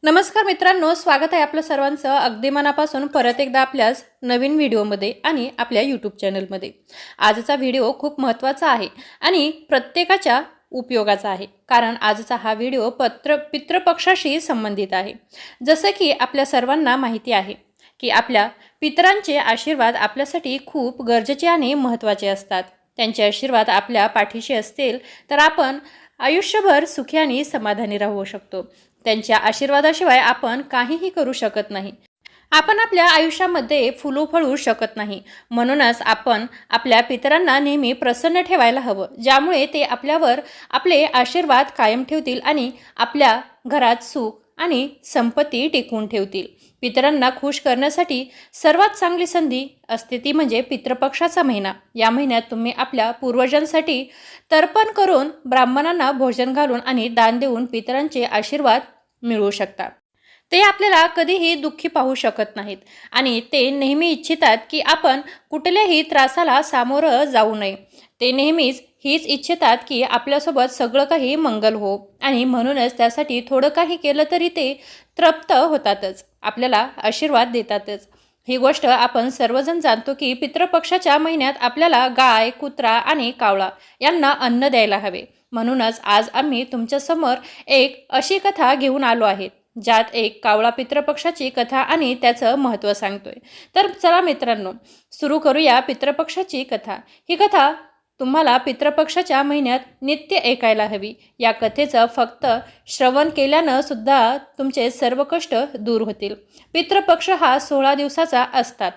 नमस्कार मित्रांनो, स्वागत आहे आपलं सर्वांचं अगदी मनापासून परत एकदा आपल्याच नवीन व्हिडिओमध्ये आणि आपल्या यूट्यूब चॅनलमध्ये. आजचा व्हिडिओ खूप महत्त्वाचा आहे आणि प्रत्येकाच्या उपयोगाचा आहे, कारण आजचा हा व्हिडिओ पितृपक्षाशी संबंधित आहे. जसं की आपल्या सर्वांना माहिती आहे की आपल्या पितरांचे आशीर्वाद आपल्यासाठी खूप गरजेचे आणि महत्त्वाचे असतात. त्यांचे आशीर्वाद आपल्या पाठीशी असतील तर आपण आयुष्यभर सुखी आणि समाधानी राहू शकतो. त्यांच्या आशीर्वादाशिवाय आपण काहीही करू शकत नाही. आपण आपल्या आयुष्यामध्ये फुलू फळू शकत नाही. म्हणूनच आपण आपल्या पितरांना नेहमी प्रसन्न ठेवायला हवं, ज्यामुळे ते आपल्यावर आपले आशीर्वाद कायम ठेवतील आणि आपल्या घरात सुख आणि संपत्ती टिकवून ठेवतील. पितरांना खुश करण्यासाठी सर्वात चांगली संधी असते ती म्हणजे पितृपक्षाचा महिना. या महिन्यात तुम्ही आपल्या पूर्वजांसाठी तर्पण करून, ब्राह्मणांना भोजन घालून आणि दान देऊन पितरांचे आशीर्वाद मिळवू शकता. ते आपल्याला कधीही दुःखी पाहू शकत नाहीत आणि ते नेहमी इच्छितात की आपण कुठल्याही त्रासाला सामोरं जाऊ नये. ते नेहमीच हीच इच्छितात की आपल्यासोबत सगळं काही मंगल हो आणि म्हणूनच त्यासाठी थोडं काही केलं तरी ते तृप्त होतातच, आपल्याला आशीर्वाद देतातच. ही गोष्ट आपण सर्वजण जाणतो की पितृपक्षाच्या महिन्यात आपल्याला गाय, कुत्रा आणि कावळा यांना अन्न द्यायला हवे. म्हणूनच आज आम्ही तुमच्यासमोर एक अशी कथा घेऊन आलो आहे, ज्यात एक कावळा पितृपक्षाची कथा आणि त्याचं महत्त्व सांगतोय. तर चला मित्रांनो, सुरू करूया पितृपक्षाची कथा. ही कथा तुम्हाला पितृपक्षाच्या महिन्यात नित्य ऐकायला हवी. या कथेचं फक्त श्रवण केल्यानं सुद्धा तुमचे सर्व कष्ट दूर होतील. पितृपक्ष हा 16 दिवसाचा असतात,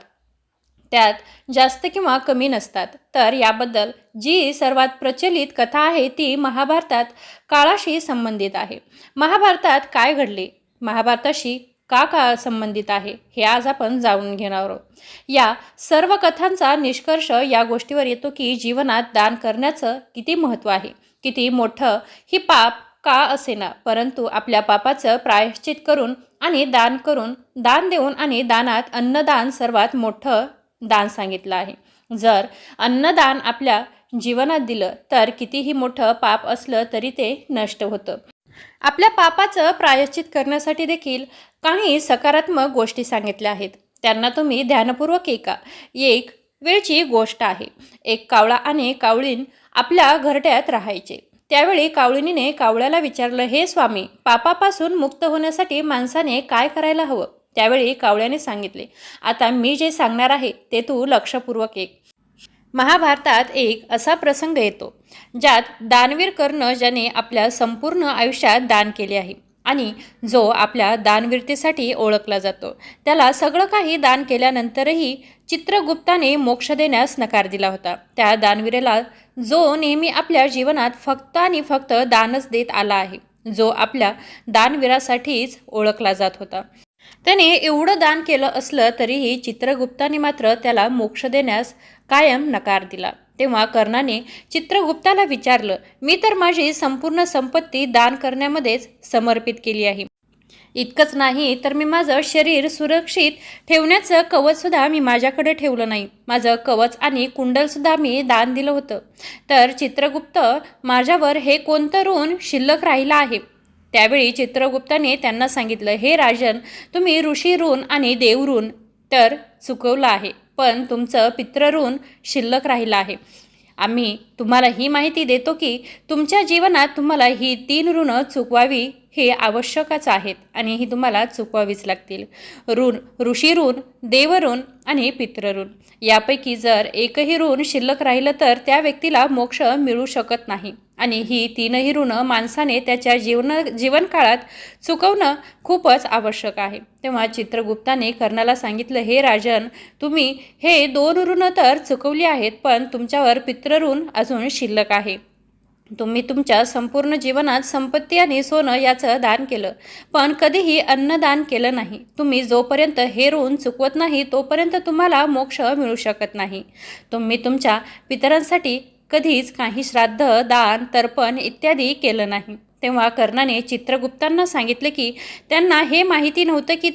त्यात जास्त किंवा कमी नसतात. तर याबद्दल जी सर्वात प्रचलित कथा आहे ती महाभारतात काळाशी संबंधित आहे. महाभारतात काय घडले, महाभारताशी का संबंधित आहे, हे आज आपण जाणून घेणार आहोत. या सर्व कथांचा निष्कर्ष या गोष्टीवर येतो की जीवनात दान करण्याचं किती महत्त्व आहे. किती मोठं ही पाप का असेना, परंतु आपल्या पापाचं प्रायश्चित करून आणि दान देऊन आणि दानात अन्नदान सर्वात मोठं दान सांगितलं आहे. जर अन्नदान आपल्या जीवनात दिलं तर कितीही मोठं पाप असलं तरी ते नष्ट होतं. आपल्या पापाचं प्रायश्चित करण्यासाठी देखील काही सकारात्मक गोष्टी सांगितल्या आहेत, त्यांना तुम्ही ध्यानपूर्वक ऐका. एक वेळची गोष्ट आहे. एक कावळा आणि कावळीन आपल्या घरट्यात राहायचे. त्यावेळी कावळीने कावळ्याला विचारलं, हे स्वामी, पापापासून मुक्त होण्यासाठी माणसाने काय करायला हवं? त्यावेळी कावळ्याने सांगितले, आता मी जे सांगणार आहे ते तू लक्षपूर्वक ऐक. महाभारतात एक असा प्रसंग येतो ज्यात दानवीर कर्ण, ज्याने आपल्या संपूर्ण आयुष्यात दान केले आहे आणि जो आपल्या दानवीरतेसाठी ओळखला जातो, त्याला सगळं काही दान केल्यानंतरही चित्रगुप्ताने मोक्ष देण्यास नकार दिला होता. त्या दानवीराला जो नेहमी आपल्या जीवनात फक्त आणि फक्त दानच देत आला आहे, जो आपल्या दानवीरासाठीच ओळखला जात होता. त्याने एवढं दान केलं असलं तरीही चित्रगुप्ताने मात्र त्याला मोक्ष देण्यास कायम नकार दिला. तेव्हा कर्णाने चित्रगुप्ताला विचारलं, मी तर माझी संपूर्ण संपत्ती दान करण्यामध्येच समर्पित केली आहे. इतकंच नाही तर मी माझं शरीर सुरक्षित ठेवण्याचं कवचसुद्धा मी माझ्याकडे ठेवलं नाही. माझं कवच आणि कुंडलसुद्धा मी दान दिलं होतं. तर चित्रगुप्त, माझ्यावर हे कोणतं ऋण शिल्लक राहिलं आहे? त्यावेळी चित्रगुप्ताने त्यांना सांगितलं, हे राजन, तुम्ही ऋषी ऋण आणि देव ऋण तर चुकवलं आहे, पण तुमचं पितृऋण शिल्लक राहिलं आहे. आम्ही तुम्हाला ही माहिती देतो की तुमच्या जीवनात तुम्हाला ही 3 ऋणं चुकवावी हे आवश्यकच आहेत आणि ही तुम्हाला चुकवावीच लागतील. ऋषी ऋण, देवऋण आणि पितृऋण यापैकी जर एकही ऋण शिल्लक राहिलं तर त्या व्यक्तीला मोक्ष मिळू शकत नाही आणि ही 3ही ऋणं माणसाने त्याच्या जीवनकाळात चुकवणं खूपच आवश्यक आहे. तेव्हा चित्रगुप्ताने कर्णाला सांगितलं, हे राजन, तुम्ही हे 2 ऋणं तर चुकवली आहेत, पण तुमच्यावर पितृऋण अजून शिल्लक आहे. तुम्ही तुमच्या संपूर्ण जीवनात संपत्ती आणि सोनं याचं दान केलं, पण कधीही अन्नदान केलं नाही. तुम्ही जोपर्यंत हे ऋण चुकवत नाही तोपर्यंत तुम्हाला मोक्ष मिळू शकत नाही. तुम्ही तुमच्या पितरांसाठी कधीच काही श्राद्ध, दान, तर्पण इत्यादी केलं नाही. तेव्हा कर्णाने चित्रगुप्तांना सांगितले की त्यांना हे माहिती नव्हतं की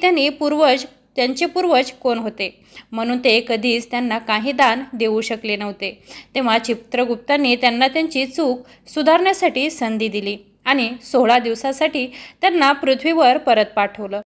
त्यांचे पूर्वज कोण होते, म्हणून ते कधीच त्यांना काही दान देऊ शकले नव्हते. तेव्हा चित्रगुप्तांनी त्यांना त्यांची चूक सुधारण्यासाठी संधी दिली आणि 16 दिवसासाठी त्यांना पृथ्वीवर परत पाठवलं,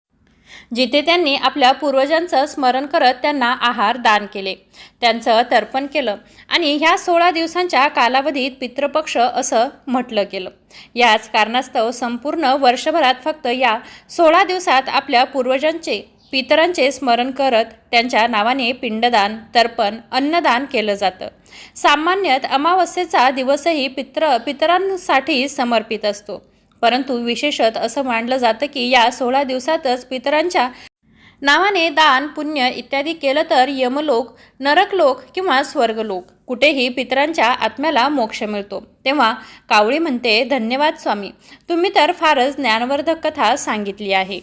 जिथे त्यांनी आपल्या पूर्वजांचं स्मरण करत त्यांना आहार दान केले, त्यांचं तर्पण केलं आणि ह्या 16 दिवसांच्या कालावधीत पितृपक्ष असं म्हटलं गेलं. याच कारणास्तव संपूर्ण वर्षभरात फक्त या 16 दिवसात आपल्या पूर्वजांचे पितरांचे स्मरण करत त्यांच्या नावाने पिंडदान, तर्पण, अन्नदान केलं जातं. सामान्यत अमावस्येचा दिवसही पितरांसाठी समर्पित असतो, परंतु विशेषत असं मानलं जातं की या 16 दिवसातच पितरांच्या नावाने दान, पुण्य इत्यादी केलं तर यमलोक, नरकलोक किंवा स्वर्गलोक कुठेही पितरांच्या आत्म्याला मोक्ष मिळतो. तेव्हा कावळी म्हणते, धन्यवाद स्वामी, तुम्ही तर फारच ज्ञानवर्धक कथा सांगितली आहे.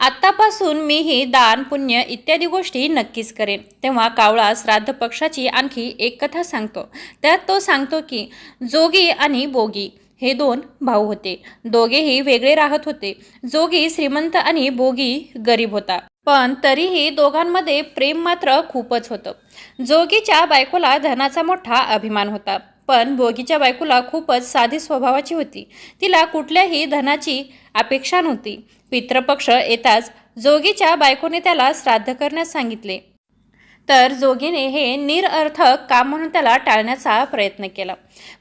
आत्तापासून मी ही दान, पुण्य इत्यादी गोष्टी नक्कीच करेन. तेव्हा कावळा श्राद्ध पक्षाची आणखी एक कथा सांगतो. त्यात तो सांगतो की जोगी आणि बोगी हे 2 भाऊ होते. दोघेही वेगळे राहत होते. जोगी श्रीमंत आणि बोगी गरीब होता, पण तरीही दोघांमध्ये प्रेम मात्र खूपच होतं. जोगीच्या बायकोला धनाचा मोठा अभिमान होता, पण भोगीच्या बायकोला खूपच साधी स्वभावाची होती. तिला कुठल्याही धनाची अपेक्षा नव्हती. पितृपक्ष येताच जोगीच्या बायकोने त्याला श्राद्ध करण्यास सांगितले, तर जोगीने हे निरर्थक काम म्हणून त्याला टाळण्याचा प्रयत्न केला.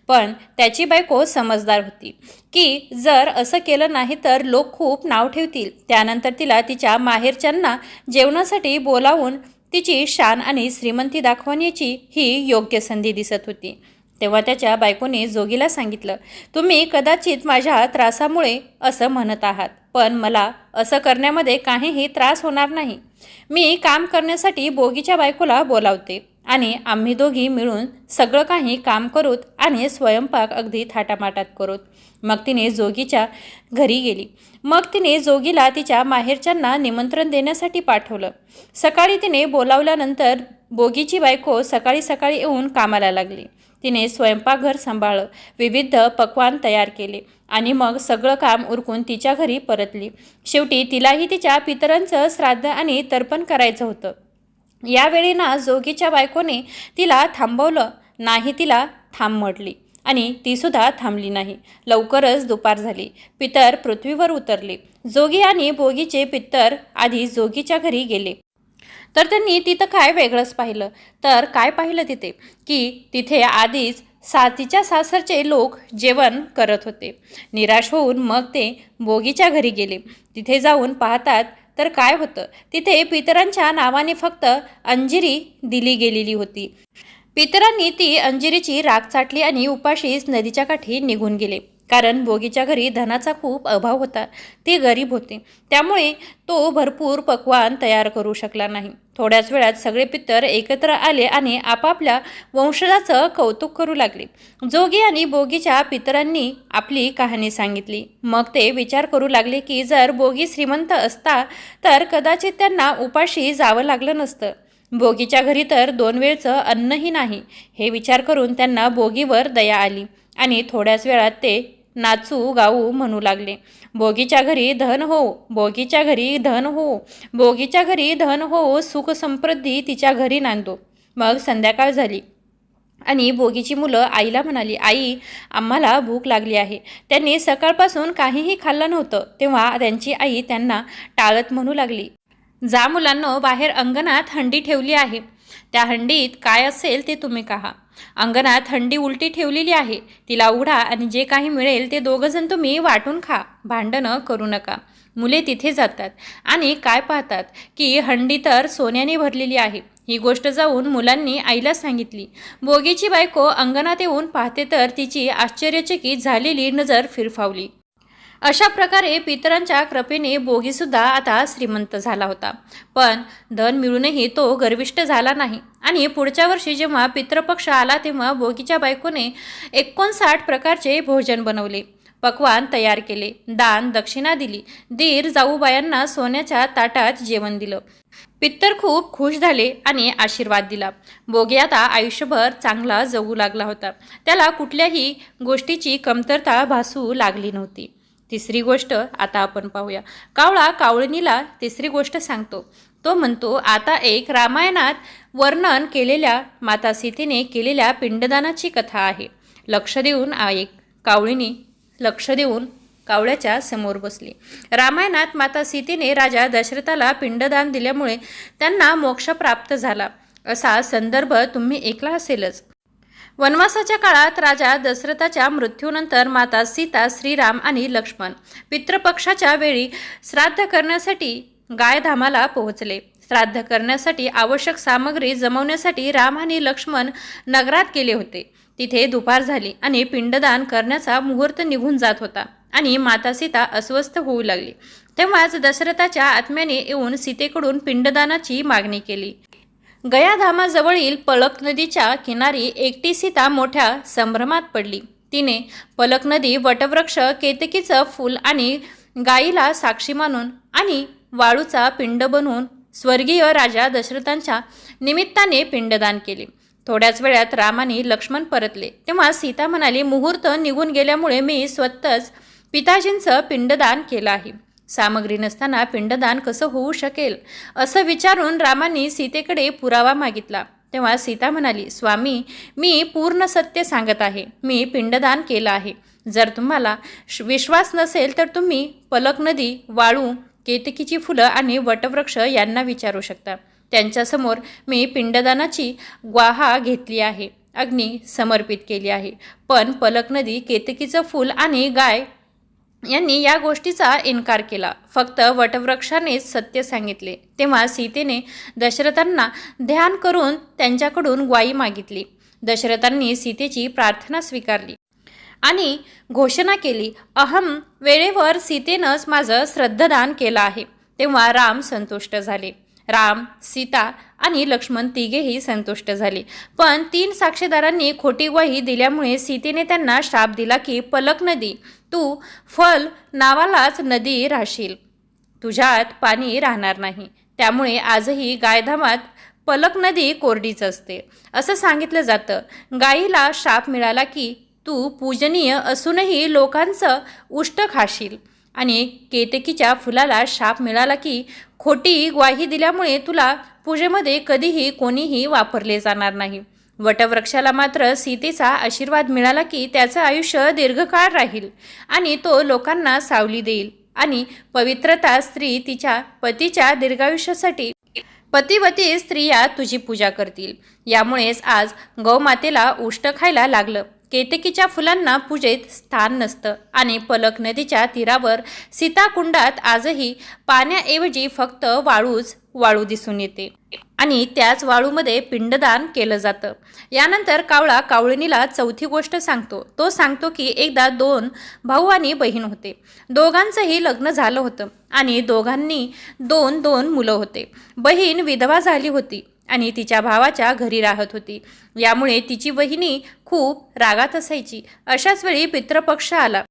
पण त्याची बायको समजदार होती की जर असं केलं नाही तर लोक खूप नाव ठेवतील. त्यानंतर तिला तिच्या माहेरच्यांना जेवणासाठी बोलावून तिची शान आणि श्रीमंती दाखवण्याची ही योग्य संधी दिसत होती. तेव्हा त्याच्या बायकोने जोगीला सांगितलं, तुम्ही कदाचित माझ्या त्रासामुळे असं म्हणत आहात, पण मला असं करण्यामध्ये काहीही त्रास होणार नाही. मी काम करण्यासाठी बोगीच्या बायकोला बोलावते आणि आम्ही दोघी मिळून सगळं काही काम करूत आणि स्वयंपाक अगदी थाटामाटात करूत. मग तिने जोगीच्या घरी गेली. मग तिने जोगीला तिच्या माहेरच्यांना निमंत्रण देण्यासाठी पाठवलं. सकाळी तिने बोलावल्यानंतर बोगीची बायको सकाळी सकाळी येऊन कामाला लागली. तिने स्वयंपाकघर सांभाळलं, विविध पक्वान तयार केले आणि मग सगळं काम उरकून तिच्या घरी परतली. शेवटी तिलाही तिच्या पितरांचं श्राद्ध आणि तर्पण करायचं होतं. यावेळी ना जोगीच्या बायकोने तिला थांबवलं नाही, तिला थांब म्हटली आणि ती सुद्धा थांबली नाही. लवकरच दुपार झाली. पितर पृथ्वीवर उतरले. जोगी आणि बोगीचे पितर आधी जोगीच्या घरी गेले, तर त्यांनी तिथं काय वेगळंच पाहिलं. तर काय पाहिलं तिथे की तिथे आधीच तिच्या सासरचे लोक जेवण करत होते. निराश होऊन मग ते बोगीच्या घरी गेले. तिथे जाऊन पाहतात तर काय होतं, तिथे पितरांच्या नावाने फक्त अंजिरी दिली गेलेली होती. पितरांनी ती अंजिरीची राख चाटली आणि उपाशीच नदीच्या काठी निघून गेले. कारण बोगीच्या घरी धनाचा खूप अभाव होता. ते गरीब होते, त्यामुळे तो भरपूर पक्वान तयार करू शकला नाही. थोड्याच वेळात सगळे पितर एकत्र आले आणि आपापल्या वंशजाचं कौतुक करू लागले. जोगी आणि बोगीच्या पितरांनी आपली कहाणी सांगितली. मग ते विचार करू लागले की जर बोगी श्रीमंत असता तर कदाचित त्यांना उपाशी जावं लागलं नसतं. बोगीच्या घरी तर 2 वेळचं अन्नही नाही. हे विचार करून त्यांना बोगीवर दया आली आणि थोड्याच वेळात ते नाचू गाऊ म्हणू लागले, बोगीच्या घरी धन हो, बोगीच्या घरी धन हो, बोगीच्या घरी धन हो, सुख समृद्धी तिच्या घरी नांदो. मग संध्याकाळ झाली आणि बोगीची मुलं आईला म्हणाली, आई, आम्हाला भूक लागली आहे. त्यांनी सकाळपासून काहीही खाल्लं नव्हतं. तेव्हा त्यांची आई त्यांना टाळत म्हणू लागली, जा मुलांनो, बाहेर अंगणात हंडी ठेवली आहे. त्या हंडीत काय असेल ते तुम्ही पहा. अंगणात हंडी उलटी ठेवलेली आहे, तिला उघडा आणि जे काही मिळेल ते 2 जण तुम्ही वाटून खा, भांडणं करू नका. मुले तिथे जातात आणि काय पाहतात की हंडी तर सोन्याने भरलेली आहे. ही गोष्ट जाऊन मुलांनी आईला सांगितली. बोगीची बायको अंगणात येऊन पाहते तर तिची आश्चर्यचकित झालेली नजर फिरफावली. अशा प्रकारे पितरांच्या कृपेने बोगीसुद्धा आता श्रीमंत झाला होता. पण धन मिळूनही तो गर्विष्ठ झाला नाही आणि पुढच्या वर्षी जेव्हा पितृपक्ष आला तेव्हा बोगीच्या बायकोने 59 प्रकारचे भोजन बनवले, पक्वान तयार केले, दान दक्षिणा दिली, दीर जाऊबायांना सोन्याच्या ताटात जेवण दिलं. पितर खूप खुश झाले आणि आशीर्वाद दिला. बोगी आता आयुष्यभर चांगला जगू लागला होता. त्याला कुठल्याही गोष्टीची कमतरता भासू लागली नव्हती. तिसरी गोष्ट आता आपण पाहूया. कावळा कावळणीला तिसरी गोष्ट सांगतो. तो म्हणतो, आता एक रामायणात वर्णन केलेल्या माता सीतेने केलेल्या पिंडदानाची कथा आहे. लक्ष देऊन ऐक. कावळीने लक्ष देऊन कावळ्याच्या समोर बसली. रामायणात माता सीतेने राजा दशरथाला पिंडदान दिल्यामुळे त्यांना मोक्ष प्राप्त झाला असा संदर्भ तुम्ही ऐकला असेलच. वनवासाच्या काळात राजा दशरथाच्या मृत्यूनंतर माता सीता, श्रीराम आणि लक्ष्मण पितृपक्षाच्या वेळी श्राद्ध करण्यासाठी गायधामाला पोहोचले. श्राद्ध करण्यासाठी आवश्यक सामग्री जमवण्यासाठी राम आणि लक्ष्मण नगरात गेले होते. तिथे दुपार झाली आणि पिंडदान करण्याचा मुहूर्त निघून जात होता आणि माता सीता अस्वस्थ होऊ लागली. तेव्हाच दशरथाच्या आत्म्याने येऊन सीतेकडून पिंडदानाची मागणी केली. गयाधामाजवळील पलक नदीच्या किनारी एकटी सीता मोठ्या संभ्रमात पडली. तिने पलक नदी, वटवृक्ष, केतकीचं फूल आणि गायीला साक्षी मानून आणि वाळूचा पिंड बनवून स्वर्गीय राजा दशरथांच्या निमित्ताने पिंडदान केले. थोड्याच वेळात राम आणि लक्ष्मण परतले. तेव्हा सीता म्हणाली, मुहूर्त निघून गेल्यामुळे मी स्वतःच पिताजींचं पिंडदान केलं आहे. सामग्री नसताना पिंडदान कसं होऊ शकेल असं विचारून रामांनी सीतेकडे पुरावा मागितला. तेव्हा सीता म्हणाली, स्वामी, मी पूर्ण सत्य सांगत आहे. मी पिंडदान केलं आहे. जर तुम्हाला विश्वास नसेल तर तुम्ही पलक नदी, वाळू, केतकीची फुलं आणि वटवृक्ष यांना विचारू शकता. त्यांच्यासमोर मी पिंडदानाची ग्वाहा घेतली आहे, अग्नी समर्पित केली आहे. पण पलक नदी, केतकीचं फूल आणि गाय यांनी या गोष्टीचा इन्कार केला. फक्त वटवृक्षानेच सत्य सांगितले. तेव्हा सीतेने दशरथांना ध्यान करून त्यांच्याकडून ग्वाही मागितली. दशरथांनी सीतेची प्रार्थना स्वीकारली आणि घोषणा केली, अहम वेळेवर सीतेनंच माझं श्रद्धदान केलं आहे. तेव्हा राम संतुष्ट झाले. राम, सीता आणि लक्ष्मण तिघेही संतुष्ट झाले. पण 3 साक्षीदारांनी खोटी ग्वाही दिल्यामुळे सीतेने त्यांना शाप दिला की पलक नदी, तू फल नावालाच नदी राहशील, तुझ्यात पाणी राहणार नाही. त्यामुळे आजही गायधामात पलक नदी कोरडीच असते असं सांगितलं जातं. गायीला शाप मिळाला की तू पूजनीय असूनही लोकांचं उष्ट खाशील आणि केतकीच्या फुलाला शाप मिळाला की खोटी ग्वाही दिल्यामुळे तुला पूजेमध्ये कधीही कोणीही वापरले जाणार नाही. वटवृक्षाला मात्र सीतेचा आशीर्वाद मिळाला की त्याचं आयुष्य दीर्घकाळ राहील आणि तो लोकांना सावली देईल आणि पवित्रता स्त्री तिच्या पतीच्या दीर्घायुष्यासाठी पतिवती स्त्रिया तुझी पूजा करतील. यामुळेच आज गौमातेला उष्ट खायला लागलं. केतकीच्या फुलांना पूजेत स्थान नसतं आणि पलक नदीच्या तीरावर सीताकुंडात आजही पाण्याऐवजी फक्त वाळू दिसून येते आणि त्याच वाळूमध्ये पिंडदान केलं जातं. यानंतर कावळा कावळिणीला चौथी गोष्ट सांगतो. तो सांगतो की एकदा 2 भाऊ आणि बहीण होते. दोघांचंही लग्न झालं होतं आणि दोघांनी 2 मुलं होते. बहीण विधवा झाली होती आणि तिच्या भावाच्या घरी राहत होती. यामुळे तिची वहिनी खूप रागात असायची. अशाच वेळी पितृपक्ष आला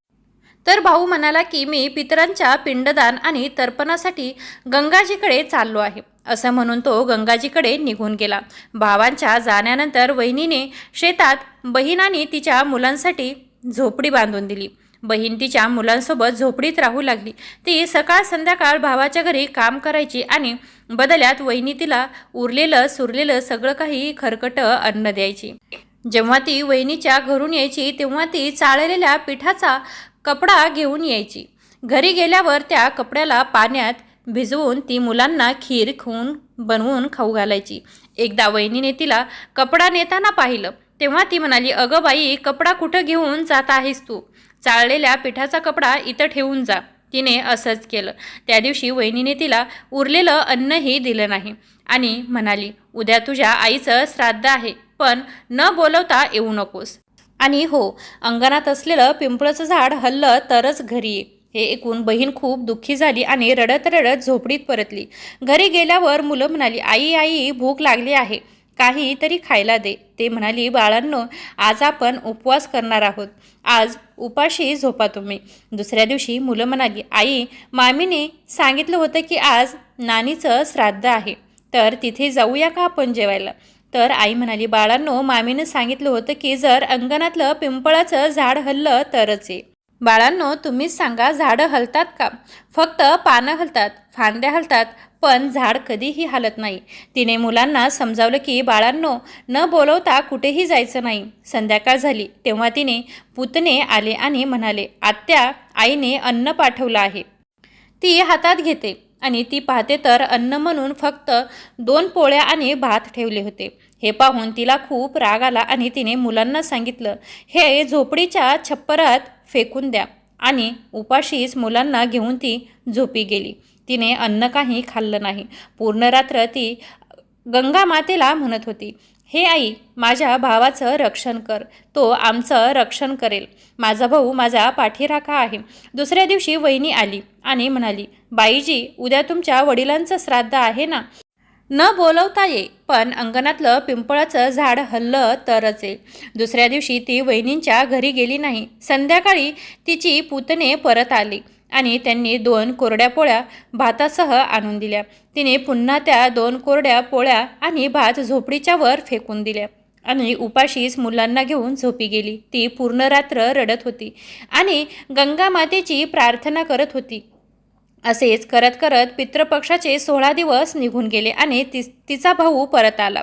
तर भाऊ म्हणाला की मी पितरांच्या पिंडदान आणि तर्पणासाठी गंगाजीकडे चाललो आहे. असं म्हणून तो गंगाजीकडे निघून गेला. भावांच्या जाण्यानंतर वहिनीने शेतात बहीण आणि तिच्या मुलांसाठी झोपडी बांधून दिली. बहीण तिच्या मुलांसोबत झोपडीत राहू लागली. ती सकाळ संध्याकाळ भावाच्या घरी काम करायची आणि बदल्यात वहिनी तिला उरलेलं सुरलेलं सगळं काही खरकटं अन्न द्यायची. जेव्हा ती वहिनीच्या घरून यायची तेव्हा ती चाळलेल्या पिठाचा कपडा घेऊन यायची. घरी गेल्यावर त्या कपड्याला पाण्यात भिजवून ती मुलांना खीर बनवून खाऊ घालायची. एकदा वहिनीने तिला कपडा नेताना पाहिलं तेव्हा ती म्हणाली, अगं बाई, कपडा कुठं घेऊन जात आहेस तू? चाळलेल्या पिठाचा कपडा इथं ठेवून जा. तिने असंच केलं. त्या दिवशी वहिनीने तिला उरलेलं अन्नही दिलं नाही आणि म्हणाली, उद्या तुझ्या आईचं श्राद्ध आहे, पण न बोलवता येऊ नकोस. आणि हो, अंगणात असलेलं पिंपळाचं झाड हललं तरच घरी ये. हे ऐकून बहीण खूप दुःखी झाली आणि रडत रडत झोपडीत परतली. घरी गेल्यावर मुलं म्हणाली, आई भूक लागली आहे, काही तरी खायला दे. ते म्हणाली, बाळांनो, आज आपण उपवास करणार आहोत, आज उपाशी झोपा तुम्ही. दुसऱ्या दिवशी मुलं म्हणाली, आई, मामीने सांगितलं होतं की आज नानीचं श्राद्ध आहे, तर तिथे जाऊया का आपण जेवायला? तर आई म्हणाली, बाळांनो, मामीने सांगितलं होतं की जर अंगणातलं पिंपळाचं झाड हललं तरच ये. बाळांनो, तुम्हीच सांगा, झाडं हलतात का? फक्त पानं हलतात, फांद्या हलतात, पण झाड कधीही हलत नाही. तिने मुलांना समजावलं की बाळांनो, न बोलवता कुठेही जायचं नाही. संध्याकाळ झाली तेव्हा तिने पुतणे आले आणि म्हणाले, आत्या, आईने अन्न पाठवलं आहे. ती हातात घेते आणि ती पाहते तर अन्न म्हणून फक्त 2 पोळ्या आणि भात ठेवले होते. हे पाहून तिला खूप राग आला आणि तिने मुलांना सांगितलं, हे झोपडीच्या छप्परात फेकून द्या. आणि उपाशीच मुलांना घेऊन ती झोपी गेली. तिने अन्न काही खाल्लं नाही. पूर्ण रात्र ती गंगा मातेला म्हणत होती, हे आई, माझ्या भावाचं रक्षण कर, तो आमचं रक्षण करेल. माझा भाऊ माझा पाठीराखा आहे. दुसऱ्या दिवशी वहिनी आली आणि म्हणाली, बाईजी, उद्या तुमच्या वडिलांचं श्राद्ध आहे ना? न बोलवता ये, पण अंगणातलं पिंपळाचं झाड हललं तरच ये. दुसऱ्या दिवशी ती वहिनींच्या घरी गेली नाही. संध्याकाळी तिची पुतणे परत आली आणि त्यांनी 2 कोरड्या पोळ्या भातासह आणून दिल्या. तिने पुन्हा त्या 2 कोरड्या पोळ्या आणि भात झोपडीच्या वर फेकून दिल्या आणि उपाशीच मुलांना घेऊन झोपी गेली. ती पूर्ण रात्र रडत होती आणि गंगा मातेची प्रार्थना करत होती. असेच करत करत पितृपक्षाचे 16 दिवस निघून गेले आणि तिचा भाऊ परत आला.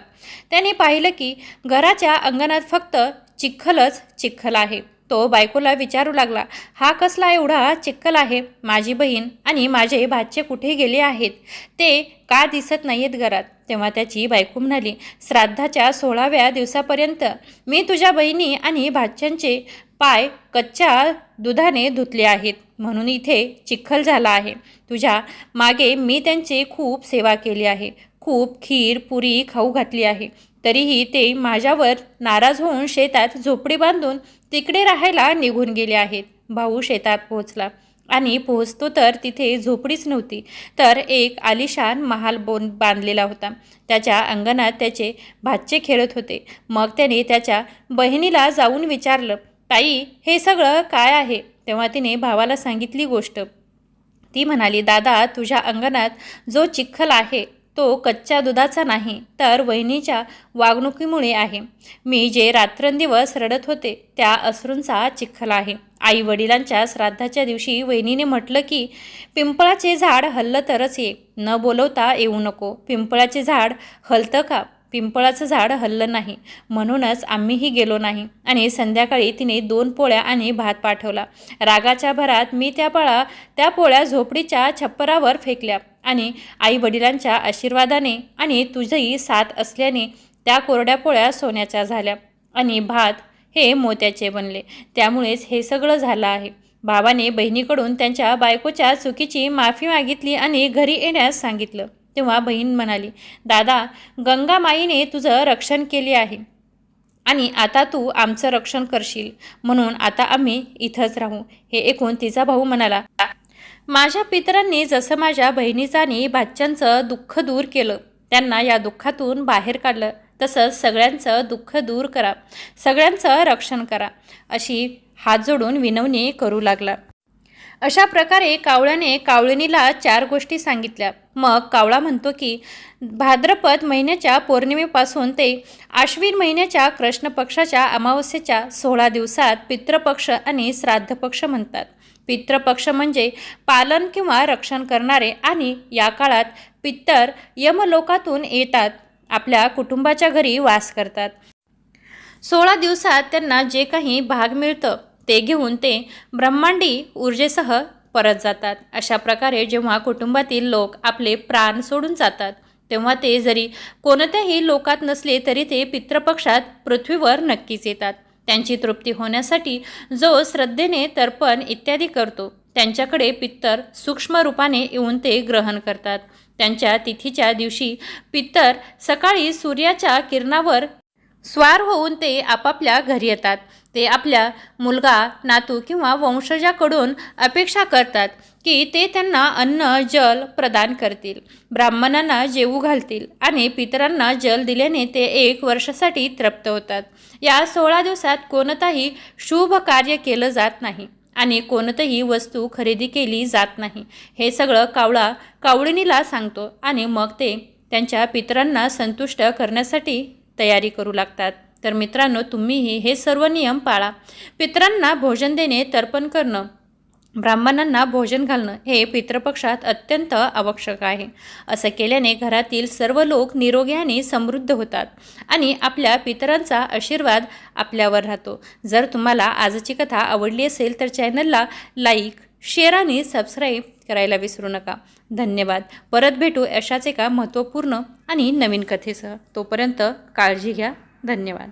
त्याने पाहिलं की घराच्या अंगणात फक्त चिखलच चिखल आहे. तो बायकोला विचारू लागला, हा कसला एवढा चिखल आहे? माझी बहीण आणि माझे भाचे कुठे गेले आहेत? ते का दिसत नाहीत घरात? तेव्हा त्याची बायको म्हणाली, श्राद्धाच्या 16व्या दिवसापर्यंत मी तुझ्या बहिणी आणि भाच्यांचे पाय कच्च्या दुधाने धुतले आहेत, म्हणून इथे चिखल झाला आहे. तुझ्या मागे मी त्यांची खूप सेवा केली आहे, खूप खीर पुरी खाऊ घातली आहे, तरीही ते माझ्यावर नाराज होऊन शेतात झोपडी बांधून तिकडे राहायला निघून गेले आहेत. भाऊ शेतात पोहोचला आणि पोहोचतो तर तिथे झोपडीच नव्हती, तर एक आलिशान महाल बांधलेला होता. त्याच्या अंगणात त्याचे भाचे खेळत होते. मग त्याने त्याच्या बहिणीला जाऊन विचारलं, ताई, हे सगळं काय आहे? तेव्हा तिने भावाला सांगितली गोष्ट. ती म्हणाली, दादा, तुझ्या अंगणात जो चिखल आहे तो कच्च्या दुधाचा नाही, तर वहिनीच्या वागणुकीमुळे आहे. मी जे रात्रंदिवस रडत होते त्या अश्रूंचा चिखल आहे. आई वडिलांच्या श्राद्धाच्या दिवशी वहिनीने म्हटलं की पिंपळाचे झाड हललं तरच ये, न बोलवता येऊ नको. पिंपळाचे झाड हलतं का? पिंपळाचं झाड हललं नाही, म्हणूनच आम्हीही गेलो नाही. आणि संध्याकाळी तिने 2 पोळ्या आणि भात पाठवला. रागाच्या भरात मी त्या पोळ्या झोपडीच्या छप्परावर फेकल्या आणि आई वडिलांच्या आशीर्वादाने आणि तुझी साथ असल्याने त्या कोरड्या पोळ्या सोन्याच्या झाल्या आणि भात हे मोत्याचे बनले. त्यामुळेच हे सगळं झालं आहे. भावाने बहिणीकडून त्यांच्या बायकोच्या चुकीची माफी मागितली आणि घरी येण्यास सांगितलं. तेव्हा बहीण म्हणाली, दादा, गंगामाईने तुझं रक्षण केले आहे आणि आता तू आमचं रक्षण करशील, म्हणून आता आम्ही इथंच राहू. हे ऐकून तिचा भाऊ म्हणाला, माझ्या पितरांनी जसं माझ्या बहिणीचं आणि भाच्यांचं दुःख दूर केलं, त्यांना या दुःखातून बाहेर काढलं, तसंच सगळ्यांचं दुःख दूर करा, सगळ्यांचं रक्षण करा, अशी हात जोडून विनवणी करू लागला. अशा प्रकारे कावळ्याने कावळिणीला 4 गोष्टी सांगितल्या. मग कावळा म्हणतो की भाद्रपद महिन्याच्या पौर्णिमेपासून ते आश्विन महिन्याच्या कृष्ण पक्षाच्या अमावस्येच्या 16 दिवसात पितृपक्ष आणि श्राद्धपक्ष म्हणतात. पितृपक्ष म्हणजे पालन किंवा रक्षण करणारे, आणि या काळात पितर यमलोकातून येतात, आपल्या कुटुंबाच्या घरी वास करतात. 16 दिवसात त्यांना जे काही भाग मिळतं ते घेऊन ते ब्रह्मांडी ऊर्जेसह परत जातात. अशा प्रकारे जेव्हा कुटुंबातील लोक आपले प्राण सोडून जातात तेव्हा ते जरी कोणत्याही लोकात नसले तरी ते पितृपक्षात पृथ्वीवर नक्कीच येतात. त्यांची तृप्ती होण्यासाठी जो श्रद्धेने तर्पण इत्यादी करतो त्यांच्याकडे पितर सूक्ष्म रूपाने येऊन ते ग्रहण करतात. त्यांच्या तिथीच्या दिवशी पितर सकाळी सूर्याच्या किरणावर स्वार होऊन ते आपापल्या घरी येतात. ते आपल्या मुलगा, नातू किंवा वंशजाकडून अपेक्षा करतात की ते त्यांना अन्न जल प्रदान करतील, ब्राह्मणांना जेवू घालतील आणि पितरांना जल दिल्याने ते 1 वर्षासाठी तृप्त होतात. या 16 दिवसात कोणताही शुभ कार्य केलं जात नाही आणि कोणतीही वस्तू खरेदी केली जात नाही. हे सगळं कावळा कावळिणीला सांगतो आणि मग ते त्यांच्या पितरांना संतुष्ट करण्यासाठी तयारी करू लागतात. तर मित्रांनो, तुम्हीही हे सर्व नियम पाळा. पितरांना भोजन देणे, तर्पण करणं, ब्राह्मणांना भोजन घालणं हे पितृपक्षात अत्यंत आवश्यक आहे. असं केल्याने घरातील सर्व लोक निरोगी आणि समृद्ध होतात आणि आपल्या पितरांचा आशीर्वाद आपल्यावर राहतो. जर तुम्हाला आजची कथा आवडली असेल तर चॅनलला लाईक, शेअर आणि सबस्क्राईब करायला विसरू नका. धन्यवाद. परत भेटू अशाच एका महत्त्वपूर्ण आणि नवीन कथेसह. तोपर्यंत काळजी घ्या. धन्यवाद.